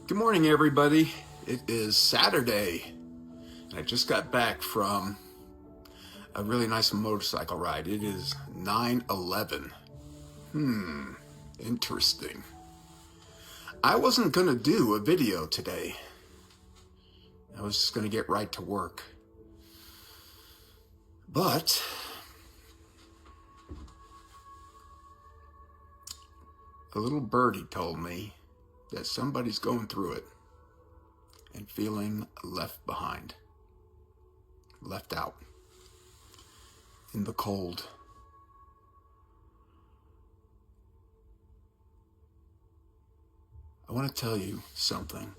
Good morning, everybody. It is Saturday, and I just got back from a really nice motorcycle ride. It is 9/11. Interesting. I wasn't going to do a video today. I was just going to get right to work. But a little birdie told me that somebody's going through it and feeling left behind, left out in the cold. I want to tell you something.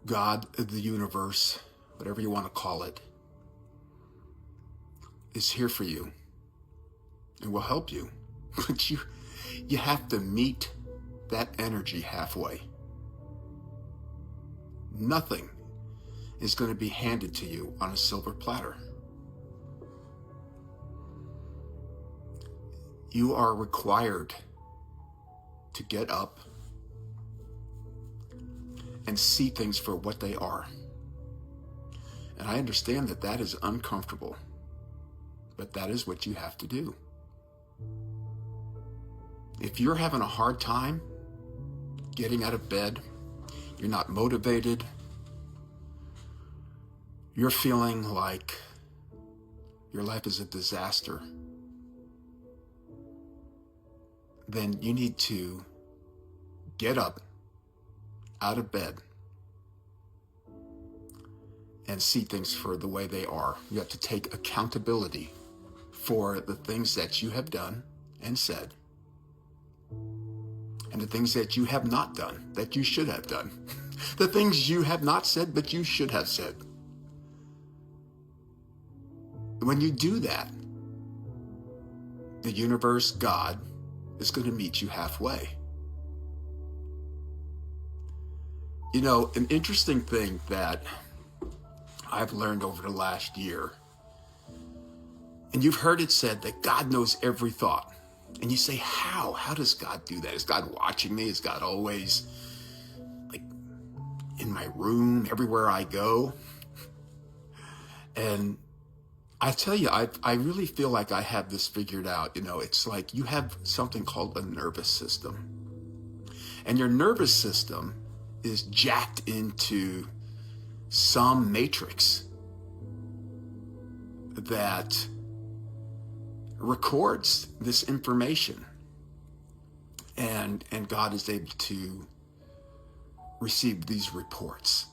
God, the universe, whatever you want to call it, is here for you and will help you. But you have to meet that energy halfway. Nothing is going to be handed to you on a silver platter. You are required to get up and see things for what they are. And I understand that that is uncomfortable, but that is what you have to do. If you're having a hard time getting out of bed, you're not motivated, you're feeling like your life is a disaster, then you need to get up out of bed and see things for the way they are. You have to take accountability for the things that you have done and said, and the things that you have not done, that you should have done. The things you have not said, but you should have said. When you do that, the universe, God, is going to meet you halfway. You know, an interesting thing that I've learned over the last year, and you've heard it said that God knows every thought. And you say, how? How does God do that? Is God watching me? Is God always like in my room, everywhere I go? And I tell you, I really feel like I have this figured out. You know, it's like you have something called a nervous system. And your nervous system is jacked into some matrix that records this information, and God is able to receive these reports.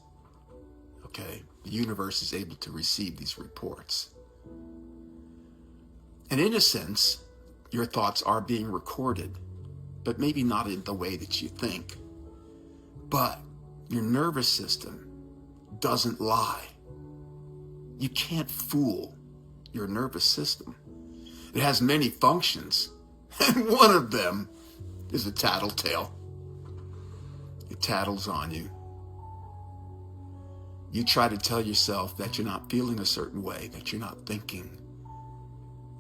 Okay, the universe is able to receive these reports, and in a sense, your thoughts are being recorded, but maybe not in the way that you think. But your nervous system doesn't lie. You can't fool your nervous system. It has many functions, and one of them is a tattletale. It tattles on you. You try to tell yourself that you're not feeling a certain way, that you're not thinking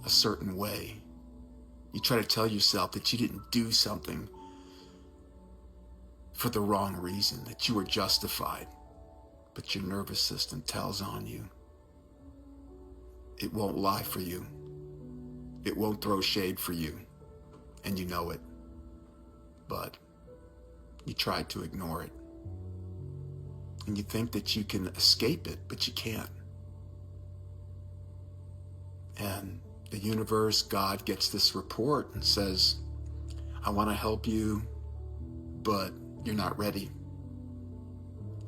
a certain way. You try to tell yourself that you didn't do something for the wrong reason, that you were justified, but your nervous system tells on you. It won't lie for you. It won't throw shade for you, and you know it, but you try to ignore it. And you think that you can escape it, but you can't. And the universe, God, gets this report and says, I want to help you, but you're not ready.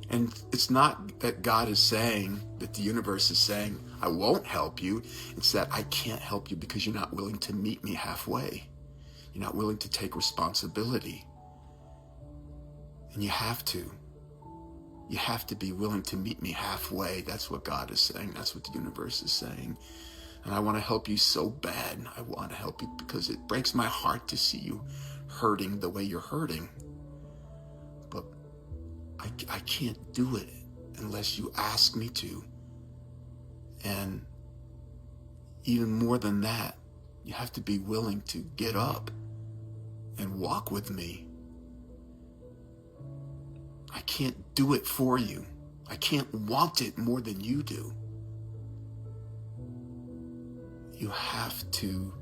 And it's not that God is saying, that the universe is saying, I won't help you. It's that I can't help you because you're not willing to meet me halfway. You're not willing to take responsibility. And you have to. You have to be willing to meet me halfway. That's what God is saying. That's what the universe is saying. And I want to help you so bad. I want to help you because it breaks my heart to see you hurting the way you're hurting. But I can't do it unless you ask me to. And even more than that, you have to be willing to get up and walk with me I can't do it for you. I can't want it more than you do. You have to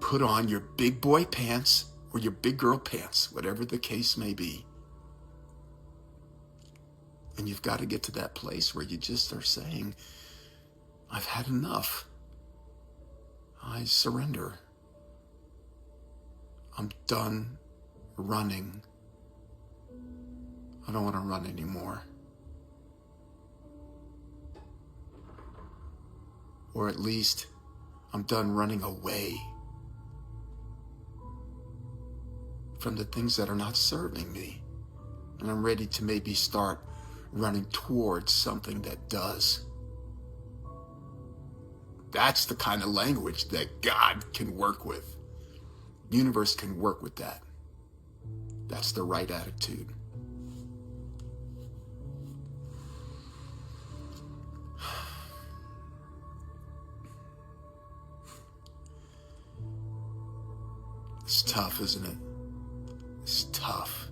put on your big boy pants or your big girl pants, whatever the case may be. And you've got to get to that place where you just are saying, I've had enough. I surrender. I'm done running. I don't want to run anymore. Or at least I'm done running away from the things that are not serving me. And I'm ready to maybe start running towards something that does. That's the kind of language that God can work with. The universe can work with that. That's the right attitude. It's tough, isn't it? It's tough.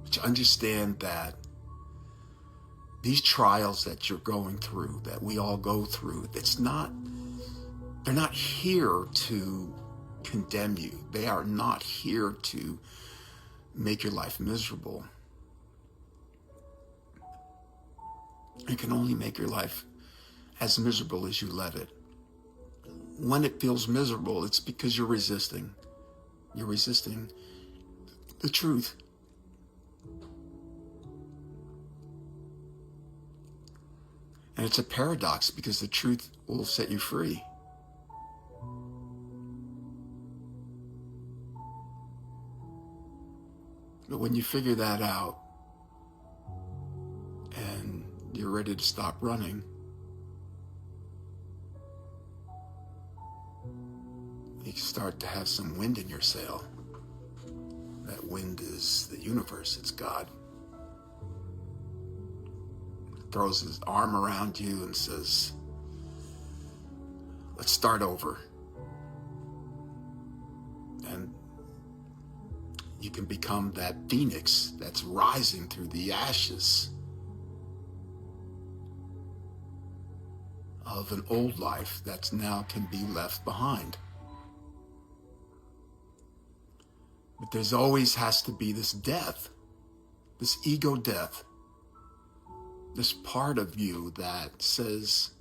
But you understand that these trials that you're going through, that we all go through, they're not here to condemn you. They are not here to make your life miserable. It can only make your life as miserable as you let it. When it feels miserable, it's because you're resisting. You're resisting the truth. And it's a paradox because the truth will set you free. But when you figure that out and you're ready to stop running, you start to have some wind in your sail. That wind is the universe, it's God. Throws his arm around you and says, let's start over. And you can become that phoenix that's rising through the ashes of an old life that now can be left behind. But there's always has to be this death, this ego death, this part of you that says,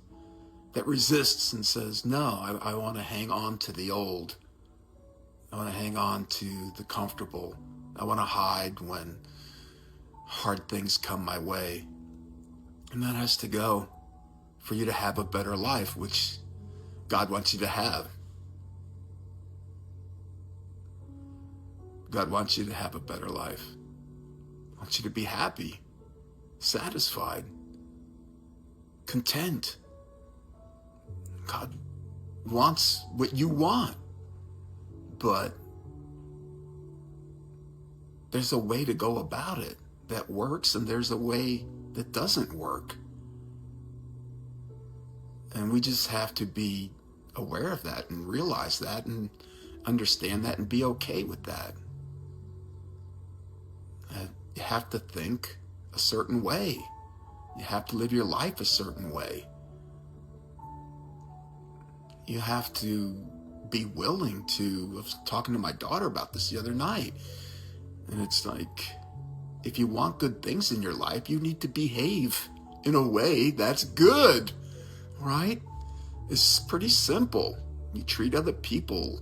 that resists and says, no, I want to hang on to the old. I want to hang on to the comfortable. I want to hide when hard things come my way. And that has to go for you to have a better life, which God wants you to have. God wants you to have a better life. Wants you to be happy, satisfied, content. God wants what you want, but there's a way to go about it that works, and there's a way that doesn't work. And we just have to be aware of that and realize that and understand that and be okay with that. You have to think a certain way. You have to live your life a certain way. You have to be willing to, I was talking to my daughter about this the other night, and it's like, if you want good things in your life, you need to behave in a way that's good, right? It's pretty simple. You treat other people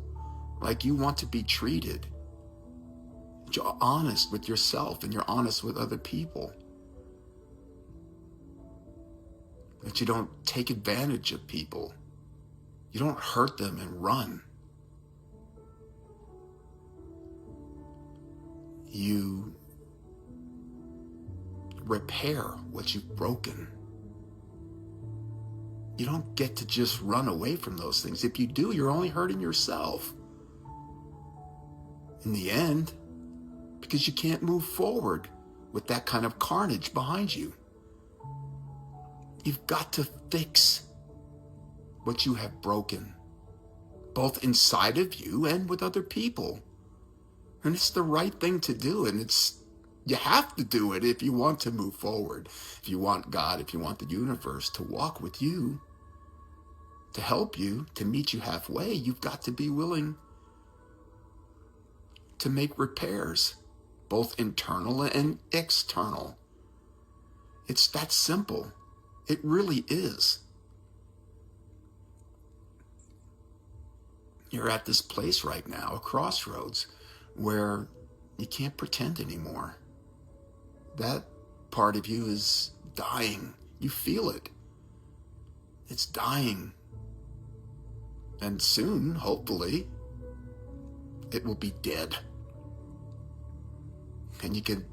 like you want to be treated. You're honest with yourself and you're honest with other people. That you don't take advantage of people. You don't hurt them and run. You repair what you've broken. You don't get to just run away from those things. If you do, you're only hurting yourself in the end, because you can't move forward with that kind of carnage behind you. You've got to fix what you have broken, both inside of you and with other people. And it's the right thing to do. And you have to do it if you want to move forward. If you want God, if you want the universe to walk with you, to help you, to meet you halfway, you've got to be willing to make repairs, both internal and external. It's that simple. It really is. You're at this place right now, a crossroads, where you can't pretend anymore. That part of you is dying. You feel it. It's dying. And soon, hopefully, it will be dead. And you can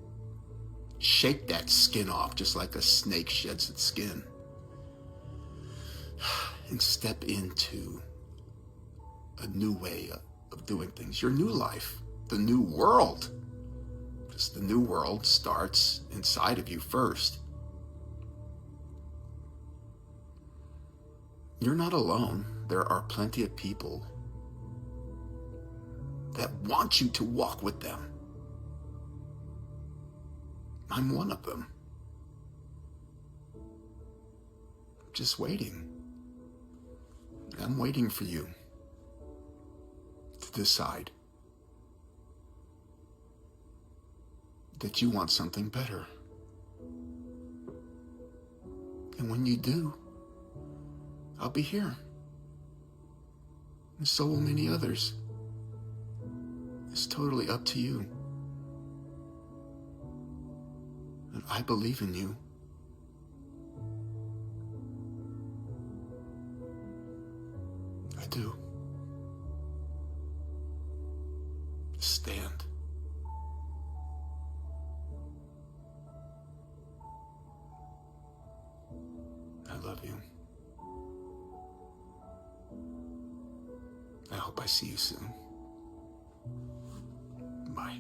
shake that skin off just like a snake sheds its skin. And step into a new way of doing things. Your new life. The new world. Because the new world starts inside of you first. You're not alone. There are plenty of people that want you to walk with them. I'm one of them. Just waiting. I'm waiting for you to decide that you want something better. And when you do, I'll be here. And so will many others. It's totally up to you. And I believe in you. I do. Stand. I love you. I hope I see you soon. Bye.